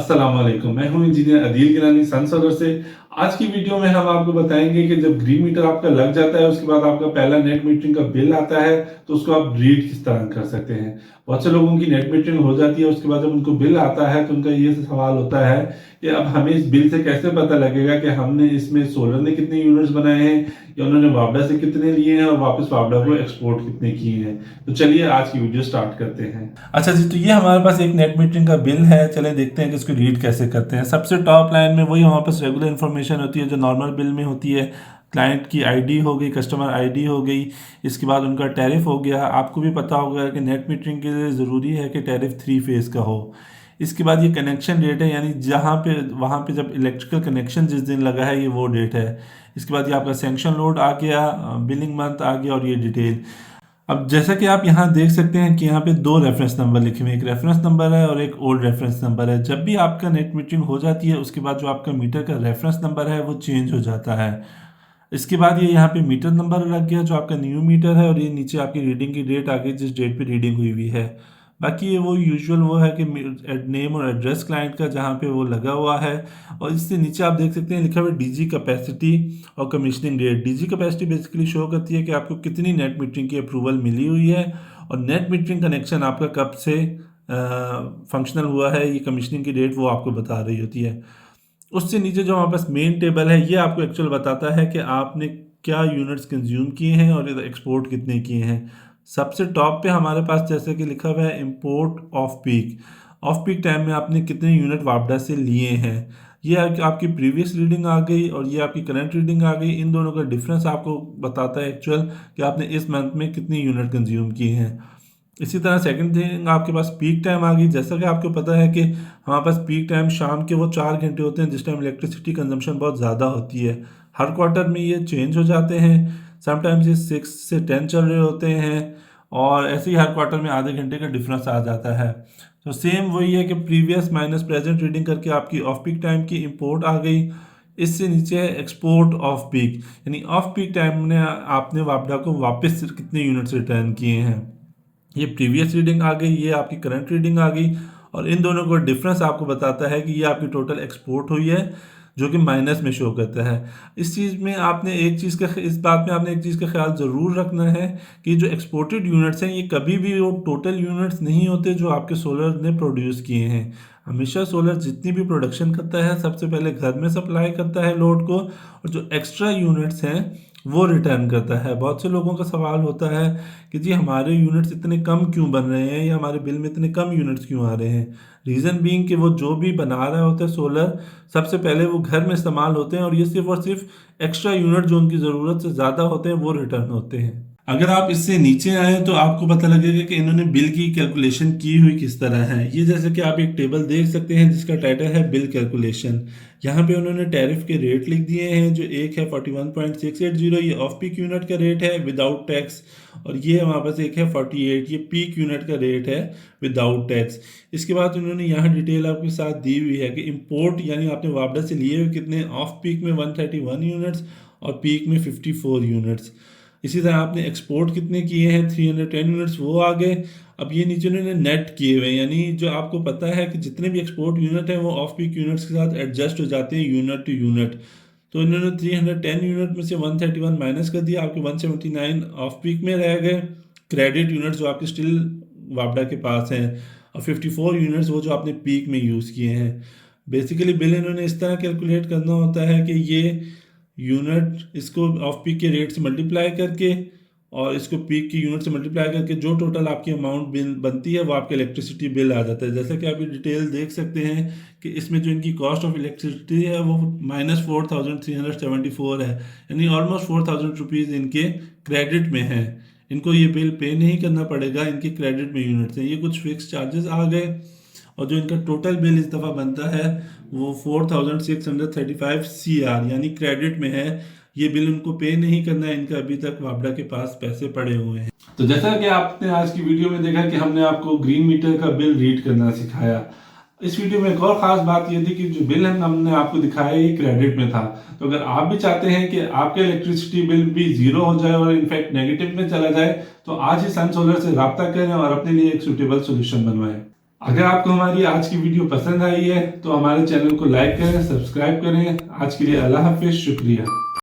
अस्सलाम वालेकुम, मैं हूं engineer Adeel Gilani sun solar से। आज की वीडियो में हम आपको बताएंगे कि जब ग्रीन मीटर आपका लग जाता है उसके बाद आपका पहला नेट मीटरिंग का बिल आता है तो उसको आप रीड किस तरह कर सकते हैं। बहुत से लोगों की नेट मीटरिंग हो जाती है, उसके बाद जब उनको बिल आता है तो उनका ये सवाल होता है कि अब हमें इस बिल से कैसे पता लगेगा कि हमने इसमें सोलर ने कितने यूनिट्स बनाए हैं या उन्होंने वापडा से कितने लिए हैं और वापस वापडा को एक्सपोर्ट कितने किए हैं। तो चलिए आज की वीडियो स्टार्ट करते हैं। अच्छा जी, तो ये हमारे पास एक नेट मीटरिंग का बिल है। चले देखते हैं कि इसको रीड कैसे करते हैं। सबसे टॉप लाइन में वही हमारे पास रेगुलर इन्फॉर्मेशन होती है जो नॉर्मल बिल में होती है। क्लाइंट की आईडी हो गई, कस्टमर आईडी हो गई, इसके बाद उनका टैरिफ हो गया। आपको भी पता होगा कि नेट मीटरिंग के लिए ज़रूरी है कि टैरिफ 3 फेज़ का हो। इसके बाद ये कनेक्शन डेट है, यानी जहाँ पे वहाँ पे जब इलेक्ट्रिकल कनेक्शन जिस दिन लगा है ये वो डेट है। इसके बाद ये आपका सैंक्शन लोड आ गया, बिलिंग मंथ आ गया और ये डिटेल। अब जैसा कि आप यहाँ देख सकते हैं कि यहाँ पे दो रेफरेंस नंबर लिखे हुए हैं, एक रेफरेंस नंबर है और एक ओल्ड रेफरेंस नंबर है। जब भी आपका नेट मीटरिंग हो जाती है उसके बाद जो आपका मीटर का रेफरेंस नंबर है वो चेंज हो जाता है। इसके बाद ये यहाँ पे मीटर नंबर लग गया जो आपका न्यू मीटर है, और ये नीचे आपकी रीडिंग की डेट आ गई जिस डेट पे रीडिंग हुई हुई है। बाकी ये वो यूजुअल वो है कि नेम और एड्रेस क्लाइंट का जहाँ पे वो लगा हुआ है। और इससे नीचे आप देख सकते हैं लिखा हुआ है डीजी कैपेसिटी और commissioning date. DG capacity basically show करती है कि आपको कितनी नेट मीटरिंग की अप्रूवल मिली हुई है, और नेट मीटरिंग कनेक्शन आपका कब से फंक्शनल हुआ है, ये कमीशनिंग की डेट वो आपको बता रही होती है। उससे नीचे जो हमारे पास मेन टेबल है ये आपको एक्चुअल बताता है कि आपने क्या यूनिट्स कंज्यूम किए हैं और एक्सपोर्ट कितने किए हैं। सबसे टॉप पे हमारे पास जैसे कि लिखा हुआ है import off peak. Off peak time में आपने कितने यूनिट वापडा से लिए हैं। ये आपकी प्रीवियस रीडिंग आ गई और ये आपकी करंट रीडिंग आ गई। इन दोनों का डिफरेंस आपको बताता है एक्चुअल कि आपने इस मंथ में कितनी यूनिट कंज्यूम किए हैं। इसी तरह सेकंड थिंग आपके पास पीक टाइम आ गई। जैसा कि आपको पता है कि हमारे पास पीक टाइम शाम के वो 4 घंटे होते हैं जिस टाइम इलेक्ट्रिसिटी कंजम्पशन बहुत ज़्यादा होती है। हर क्वार्टर में ये चेंज हो जाते हैं। समटाइम्स ये 6 से 10 चल रहे होते हैं, और ऐसे ही हर क्वार्टर में आधे घंटे का डिफरेंस आ जाता है। तो सेम वही है कि प्रीवियस माइनस प्रेजेंट रीडिंग करके आपकी ऑफ पीक टाइम की इंपोर्ट आ गई। इससे नीचे है एक्सपोर्ट ऑफ पीक, यानी ऑफ पीक टाइम में आपने वापडा को वापस कितने यूनिट्स रिटर्न किए हैं। ये प्रीवियस रीडिंग आ गई, ये आपकी करंट रीडिंग आ गई, और इन दोनों का डिफरेंस आपको बताता है कि ये आपकी टोटल एक्सपोर्ट हुई है जो कि माइनस में शो करता है। इस चीज़ में आपने एक चीज़ का इस बात में आपने एक चीज़ का ख्याल ज़रूर रखना है कि जो एक्सपोर्टेड यूनिट्स हैं ये कभी भी वो टोटल यूनिट्स नहीं होते जो आपके सोलर ने प्रोड्यूस किए हैं। हमेशा सोलर जितनी भी प्रोडक्शन करता है सबसे पहले घर में सप्लाई करता है लोड को, और जो एक्स्ट्रा यूनिट्स हैं वो रिटर्न करता है। बहुत से लोगों का सवाल होता है कि जी हमारे यूनिट्स इतने कम क्यों बन रहे हैं या हमारे बिल में इतने कम यूनिट्स क्यों आ रहे हैं। रीज़न बीइंग कि वो जो भी बना रहा होता है सोलर, सबसे पहले वो घर में इस्तेमाल होते हैं, और ये सिर्फ और सिर्फ एक्स्ट्रा यूनिट जो उनकी ज़रूरत से ज़्यादा होते हैं वो रिटर्न होते हैं। अगर आप इससे नीचे आए तो आपको पता लगेगा कि इन्होंने बिल की कैलकुलेशन की हुई किस तरह है। ये जैसे कि आप एक टेबल देख सकते हैं जिसका टाइटल है बिल कैलकुलेशन। यहाँ पे उन्होंने टैरिफ के रेट लिख दिए हैं, जो एक है 41.680, ये ऑफ पीक यूनिट का रेट है विदाउट टैक्स, और ये हमारे पास एक है 48, ये पीक यूनिट का रेट है विदाउट टैक्स। इसके बाद उन्होंने यहाँ डिटेल आपके साथ दी हुई है कि इंपोर्ट यानी आपने वापडा से लिए हुए कितने, ऑफ पीक में 131 यूनिट्स और पीक में 54 यूनिट्स। इसी तरह आपने एक्सपोर्ट कितने किए हैं, 310 यूनिट्स वो आ गए। अब ये नीचे उन्होंने नेट किए हुए, यानी जो आपको पता है कि जितने भी एक्सपोर्ट यूनिट हैं वो ऑफ पीक यूनिट्स के साथ एडजस्ट हो जाते हैं यूनिट टू यूनिट। तो इन्होंने 310 यूनिट में से 131 माइनस कर दिया, आपके 179 ऑफ पीक में रह गए। क्रेडिट यूनिट्स जो आपके स्टिल वापडा के पास हैं, और 54 यूनिट्स वो जो आपने पीक में यूज़ किए हैं। बेसिकली बिल इन्होंने इस तरह कैलकुलेट करना होता है कि ये यूनिट इसको ऑफ पीक के रेट से मल्टीप्लाई करके और इसको पीक की यूनिट से मल्टीप्लाई करके जो टोटल आपकी अमाउंट बिल बनती है वो आपका इलेक्ट्रिसिटी बिल आ जाता है। जैसा कि आप ये डिटेल देख सकते हैं कि इसमें जो इनकी कॉस्ट ऑफ इलेक्ट्रिसिटी है वो -4374 है, यानी ऑलमोस्ट 4000 रुपीज़ इनके क्रेडिट में है। इनको ये बिल पे नहीं करना पड़ेगा, इनके क्रेडिट में यूनिट्स हैं। ये कुछ फिक्स चार्जेस आ गए, और जो इनका टोटल बिल इस दफ़ा बनता है वो 4635 CR यानी क्रेडिट में है। ये बिल उनको पे नहीं करना है, इनका अभी तक वापडा के पास पैसे पड़े हुए हैं। तो जैसा कि आपने आज की वीडियो में देखा कि हमने आपको ग्रीन मीटर का बिल रीड करना सिखाया। इस वीडियो में एक और खास बात यह थी कि जो बिल हमने आपको दिखाया ये क्रेडिट में था। तो अगर आप भी चाहते हैं कि आपके इलेक्ट्रिसिटी बिल भी जीरो हो जाए और इनफैक्ट नेगेटिव में चला जाए, तो आज ही सन सोलर से रब्ता करें और अपने लिए एक सूटेबल सोल्यूशन बनवाएं। अगर आपको हमारी आज की वीडियो पसंद आई है तो हमारे चैनल को लाइक करें, सब्सक्राइब करें। आज के लिए अल्लाह हाफिज, शुक्रिया।